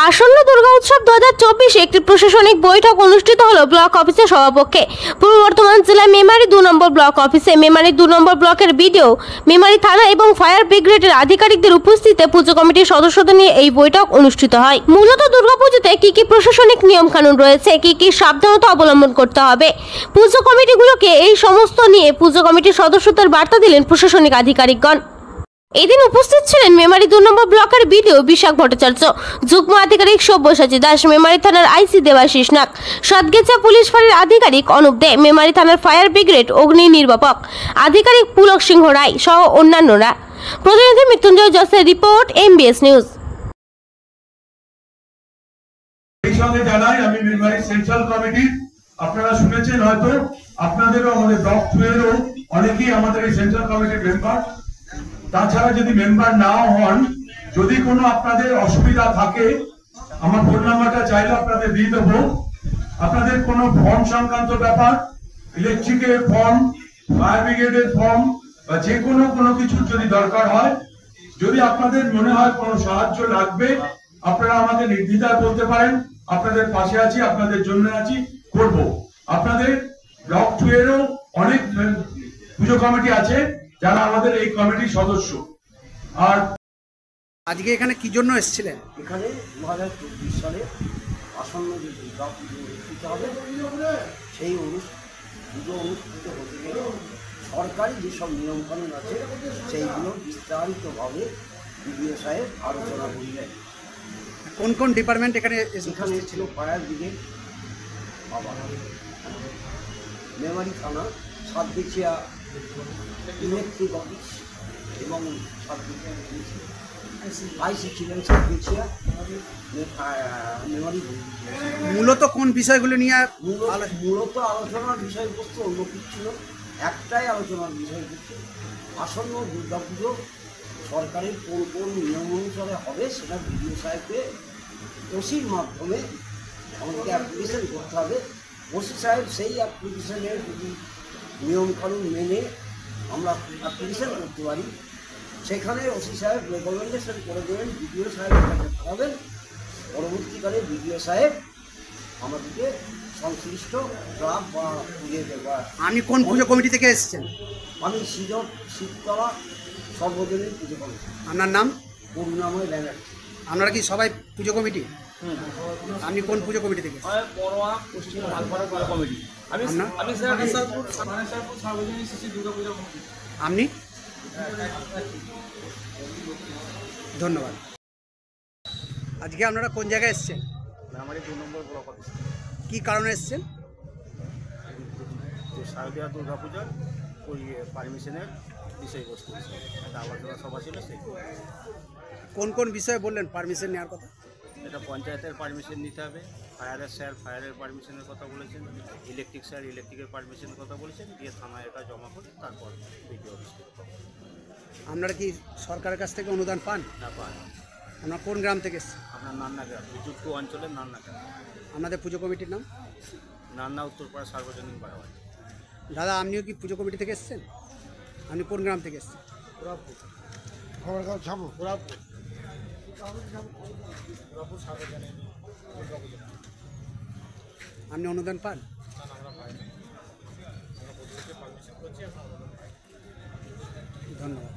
আসন্ন দুর্গা উৎসব 2024 একটি প্রশাসনিক বৈঠক অনুষ্ঠিত হলো ব্লক অফিসের সভাকক্ষে। পূর্ব বর্ধমান জেলার মেমারি 2 নম্বর ব্লক অফিসে মেমারি 2 নম্বর ব্লকের বিডিও, মেমারি থানা এবং ফায়ার ব্রিগেডের আধিকারিকদের উপস্থিতিতে পুজো কমিটির সদস্যদের নিয়ে এই বৈঠক অনুষ্ঠিত হয়। মূলত দুর্গাপুজোতে কি প্রশাসনিক নিয়ম কানুন রয়েছে, কি সাবধানতা অবলম্বন করতে হবে, পুজো কমিটিগুলোকে এই সমস্ত নিয়ে পুজো কমিটির সদস্যদের বার্তা দিলেন প্রশাসনিক আধিকারিকগণ। এদিন উপস্থিত ছিলেন মেমারি 2 নম্বর ব্লকের বিডিও বিশাখ ভট্টাচার্য, যুগ্ম আধিকারিক সব্যসাচী দাস, মেমারি থানার আইসি দেবাশিস নাগ, সাতগেছা পুলিশ ফাঁড়ির আধিকারিক অনুপ দে, মেমারি থানার ফায়ার ব্রিগেড অগ্নি নির্বাপক আধিকারিক পুলক সিংহ রায় সহ অন্যান্যরা। প্রতিনিধি মৃত্যুঞ্জয় জসের রিপোর্ট, MBS নিউজ। এই সঙ্গে জানাই আমি মেমারি সেন্ট্রাল কমিটি, আপনারা শুনেছেন হয়তো, আপনাদেরও আমাদের ব্লক 2 এরও অনেকেই আমাদের এই সেন্ট্রাল কমিটির মেম্বার। তাছাড়া যদি মেম্বার নাও হন, যদি কোনো আপনাদের অসুবিধা থাকে, আমার ফোন নাম্বারটা চাইলে আপনাদের দিয়ে দেবো। আপনাদের কোনো ফর্ম সংক্রান্ত ব্যাপার, ইলেকট্রিকের ফর্ম, ফায়ার ব্রিগেডের ফর্ম বা যে কোনো কিছু যদি দরকার হয়, যদি আপনাদের মনে হয় কোনো সাহায্য লাগবে, আপনারা আমাকে নির্দ্বিধায় বলতে পারেন। আপনাদের পাশে আছি, আপনাদের জন্য আছি, করব। আপনাদের ব্লক 2 এরও অনেক পুজো কমিটি আছে যারা আমাদের এই কমিটির সদস্য। আর আজকে এখানে কি জন্য এসেছিলেন? এখানে 2024 সালে আসন্ন যে দুর্গা পুজো অনুষ্ঠিত হবে, সেই পুজো অনুষ্ঠিত হতে গেলে সরকারি যেসব নিয়মকানুন আছে সেইগুলো বিস্তারিতভাবে বিডিও সাহেব আলোচনা করলেন। কোন কোন ডিপার্টমেন্ট এখানে ছিল? ফায়ার ব্রিগেড, মেমারি থানা, সাতগেছিয়া ইলেকট্রিক অফিস এবং আইসি ছিলেন সাতগেছিয়া মেমারি। মূলত কোন বিষয়গুলো নিয়ে মূলত আলোচনার বিষয়বস্তু অন্য কিছু ছিল, একটাই আলোচনার বিষয়বস্তু আসন্ন দুর্গাপুজো সরকারের কোন নিয়ম অনুসারে হবে সেটা বিডিও সাহেবকে ওসির মাধ্যমে আমাদেরকে অ্যাপ্লিকেশন করতে হবে। ওসি সাহেব সেই অ্যাপ্লিকেশনের যদি নিয়মকানুন মেনে আমরা অ্যাপ্লিকেশন করতে পারি, সেখানে ওসি সাহেব রেকমেন্ডেশন করে দেবেন, বিডিও সাহেবের কাছে পাঠাবেন। পরবর্তীকালে বিডিও সাহেব আমাদেরকে সংশ্লিষ্ট ড্রাফট বা পুজো দেওয়া। আমি কোন পুজো কমিটি থেকে এসেছেন? আমি শিবতলা সর্বজনীন পুজো কমিটি। আপনার নাম? করুণাময় ব্যানার্জি। আপনারা কি সবাই পুজো কমিটি? আপনি কোন পুজো কমিটি থেকে? আপনি? ধন্যবাদ। আজকে আপনারা কোন জায়গায় এসেছেন? মেমারি 2 নম্বর ব্লক অফিস। কী কারণে এসেছেন? শারদীয়া দুর্গাপূজার ওই পারমিশনের বিষয়বস্তু একটা আলোচনা সভা ছিল। সেই কোন কোন বিষয়ে বললেন পারমিশন নেওয়ার কথা? এটা পঞ্চায়েতের পারমিশন নিতে হবে, ফায়ারের স্যার ফায়ারের পারমিশনের কথা বলেছেন, ইলেকট্রিক স্যার ইলেকট্রিকের পারমিশনের কথা বলেছেন, দিয়ে থানায় এটা জমা করে তারপর ভিডিও অফিস। আপনারা কি সরকারের কাছ থেকে অনুদান পান? না পান। আপনার কোন গ্রাম থেকে এসেছেন? আপনার নান্না গ্রাম, যুক্ত অঞ্চলের নান্না গ্রাম। আপনাদের পুজো কমিটির নাম? নান্না উত্তরপাড়া সার্বজনীন বাড়াবাড়ি। দাদা, আপনিও কি পুজো কমিটি থেকে এসেছেন? আপনি কোন গ্রাম থেকে এসেছেন? আপনি অনুদান পান? ধন্যবাদ।